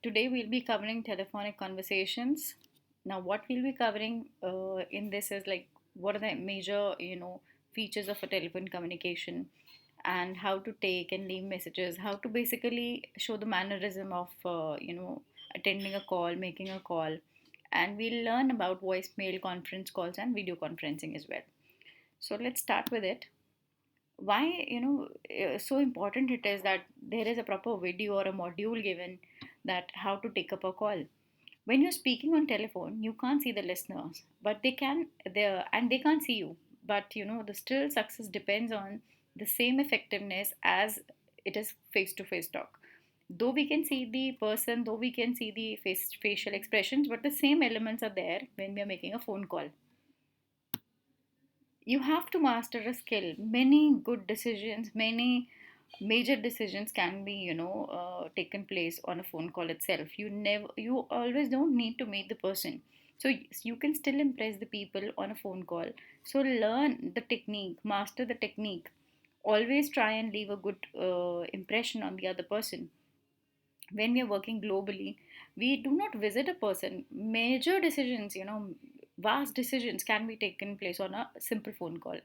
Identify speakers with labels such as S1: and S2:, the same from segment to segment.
S1: Today we'll be covering telephonic conversations. Now, what we'll be covering in this is like what are the major, features of a telephone communication, and how to take and leave messages, how to basically show the mannerism of, attending a call, making a call, and we'll learn about voicemail, conference calls, and video conferencing as well. So let's start with it. Why so important it is that there is a proper video or a module given that how to take up a call. When you're speaking on telephone, you can't see the listeners, but they can't see you. But the still success depends on the same effectiveness as it is face to face talk. Though we can see the person, though we can see the facial expressions, but the same elements are there when we are making a phone call. You have to master a skill. Many good decisions, many major decisions can be taken place on a phone call itself. You always don't need to meet the person, so you can still impress the people on a phone call. So learn the technique, master the technique. Always try and leave a good impression on the other person. When we are working globally, we do not visit a person. Major decisions, vast decisions can be taken place on a simple phone call.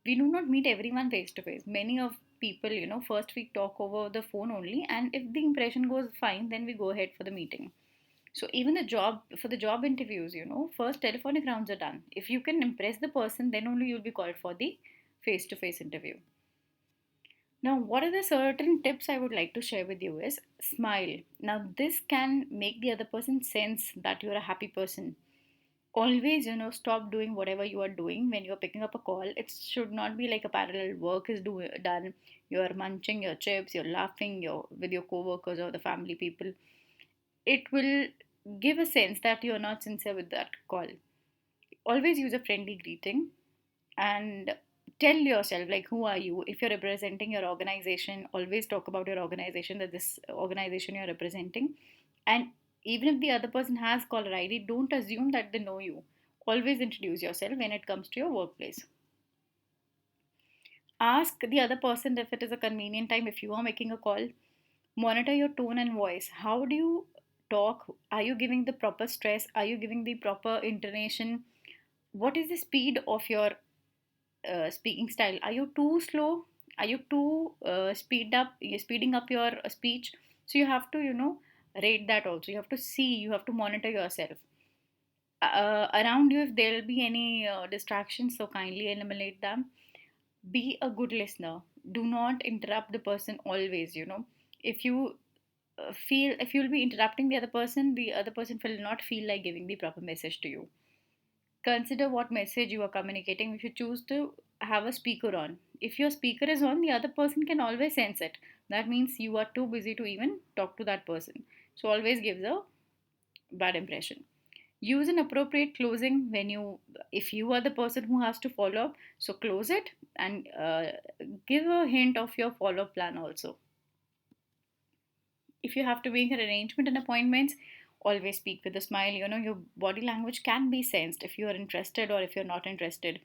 S1: We do not meet everyone face to face. Many of people, first we talk over the phone only, and if the impression goes fine, then we go ahead for the meeting. So even the job interviews, first telephonic rounds are done. If you can impress the person, then only you'll be called for the face to face interview. Now, what are the certain tips I would like to share with you is smile. Now, this can make the other person sense that you're a happy person. Always, stop doing whatever you are doing when you're picking up a call. It should not be like a parallel work is done. You're munching your chips, you're laughing with your coworkers or the family people. It will give a sense that you're not sincere with that call. Always use a friendly greeting and tell yourself like who are you. If you're representing your organization, always talk about your organization, that this organization you're representing. And even if the other person has caller ID, don't assume that they know you. Always introduce yourself when it comes to your workplace. Ask the other person if it is a convenient time. If you are making a call, monitor your tone and voice. How do you talk? Are you giving the proper stress? Are you giving the proper intonation? What is the speed of your speaking style? Are you too slow? Are you too you're speeding up your speech? So you have to rate that also. You have to see, you have to monitor yourself. Around you, if there'll be any distractions, so kindly eliminate them. Be a good listener. Do not interrupt the person always. If you feel, if you'll be interrupting the other person will not feel like giving the proper message to you. Consider what message you are communicating. If you choose to have a speaker on, if your speaker is on, the other person can always sense it. That means you are too busy to even talk to that person. So always gives a bad impression. Use an appropriate closing when you, if you are the person who has to follow up, so close it and give a hint of your follow up plan also. If you have to make an arrangement and appointments, always speak with a smile. Your body language can be sensed if you are interested or if you're not interested.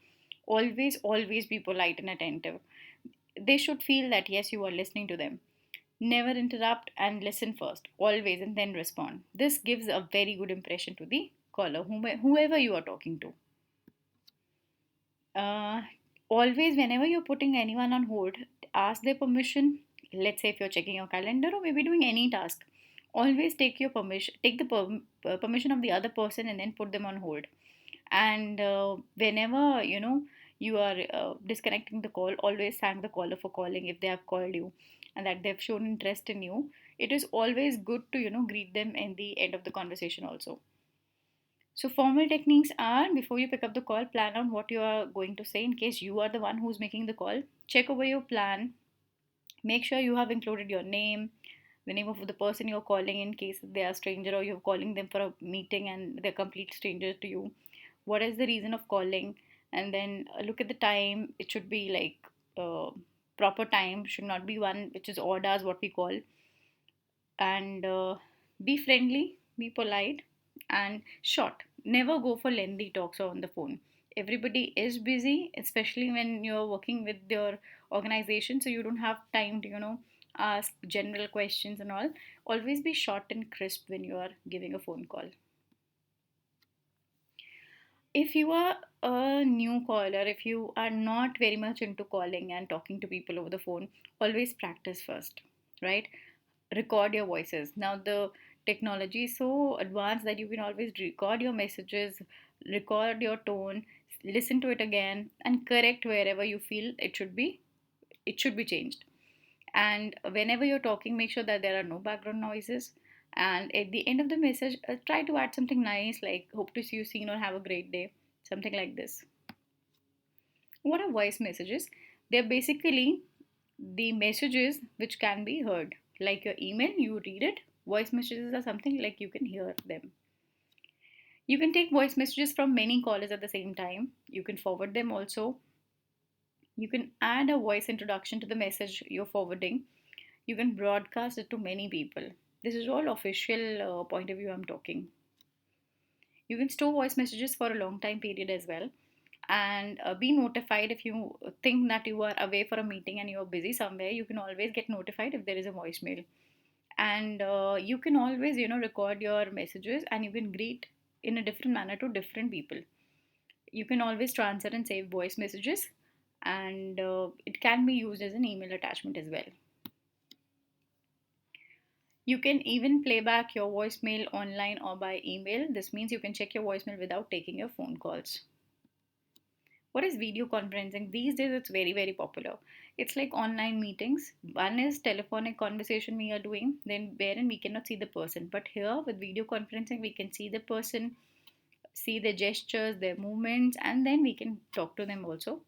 S1: Always be polite and attentive. They should feel that yes, you are listening to them. Never interrupt and listen first, always, and then respond. This gives a very good impression to the caller, whoever you are talking to. uh, Always, whenever you're putting anyone on hold, ask their permission. Let's say if you're checking your calendar or maybe doing any task, always take the permission of the other person and then put them on hold. And whenever you are disconnecting the call, always thank the caller for calling if they have called you and that they've shown interest in you. It is always good to greet them in the end of the conversation also. So, formal techniques are, before you pick up the call, plan out what you are going to say in case you are the one who's making the call. Check over your plan. Make sure you have included your name, the name of the person you're calling in case they are stranger or you're calling them for a meeting and they're complete strangers to you. What is the reason of calling? And then look at the time. It should be like proper time, should not be one which is odd hours, what we call. And be friendly, be polite, and short. Never go for lengthy talks on the phone. Everybody is busy, especially when you're working with your organization, so you don't have time to ask general questions and all. Always be short and crisp when you are giving a phone call. If you are a new caller, if you are not very much into calling and talking to people over the phone, always practice first, right? Record your voices. Now, the technology is so advanced that you can always record your messages, record your tone, listen to it again, and correct wherever you feel it should be changed. And whenever you're talking, make sure that there are no background noises. And at the end of the message, try to add something nice like hope to see you soon or have a great day, something like this. What are voice messages? They're basically the messages which can be heard. Like your email, you read it. Voice messages are something like you can hear them. You can take voice messages from many callers at the same time. You can forward them also. You can add a voice introduction to the message you're forwarding. You can broadcast it to many people. This is all official point of view I'm talking. You can store voice messages for a long time period as well, and be notified if you think that you are away for a meeting and you're busy somewhere. You can always get notified if there is a voicemail. And you can always record your messages, and you can greet in a different manner to different people. You can always transfer and save voice messages, and it can be used as an email attachment as well. You can even play back your voicemail online or by email. This means you can check your voicemail without taking your phone calls. What is video conferencing? These days it's very, very popular. It's like online meetings. One is telephonic conversation we are doing, then wherein we cannot see the person. But here with video conferencing, we can see the person, see their gestures, their movements, and then we can talk to them also.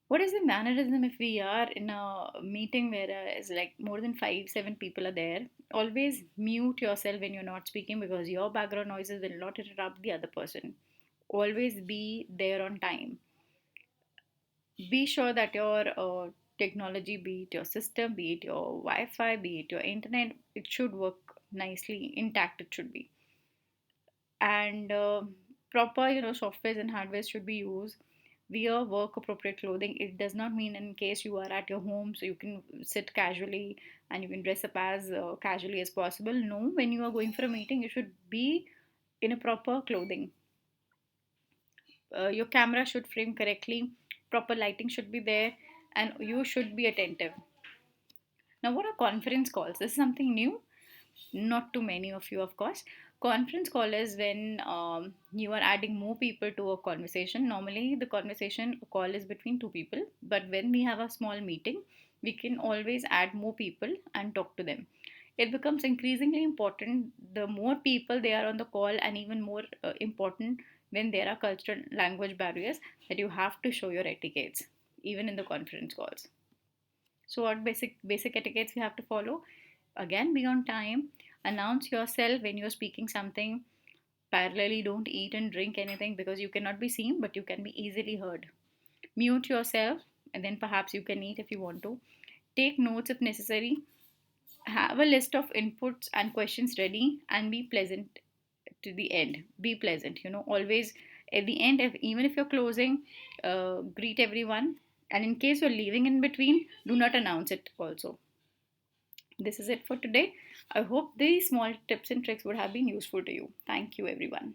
S1: What is the mannerism if we are in a meeting where is like more than five, seven people are there? Always mute yourself when you're not speaking because your background noises will not interrupt the other person. Always be there on time. Be sure that your technology, be it your system, be it your Wi-Fi, be it your internet, it should work nicely, intact. It should be, and proper softwares and hardware should be used. Wear work appropriate clothing. It does not mean in case you are at your home so you can sit casually and you can dress up as casually as possible. No, when you are going for a meeting you should be in a proper clothing. Your camera should frame correctly, proper lighting should be there, and you should be attentive. Now, what are conference calls? This is something new, not to many of you, of course. Conference call is when you are adding more people to a conversation. Normally, the conversation call is between two people, but when we have a small meeting, we can always add more people and talk to them. It becomes increasingly important the more people they are on the call, and even more important when there are cultural language barriers that you have to show your etiquettes, even in the conference calls. So, what basic etiquettes we have to follow? Again, be on time. Announce yourself when you're speaking something. Parallelly, don't eat and drink anything because you cannot be seen, but you can be easily heard. Mute yourself, and then perhaps you can eat if you want to. Take notes if necessary. Have a list of inputs and questions ready, and be pleasant to the end. Be pleasant. Always at the end, even if you're closing, greet everyone. And in case you're leaving in between, do not announce it also. This is it for today. I hope these small tips and tricks would have been useful to you. Thank you, everyone.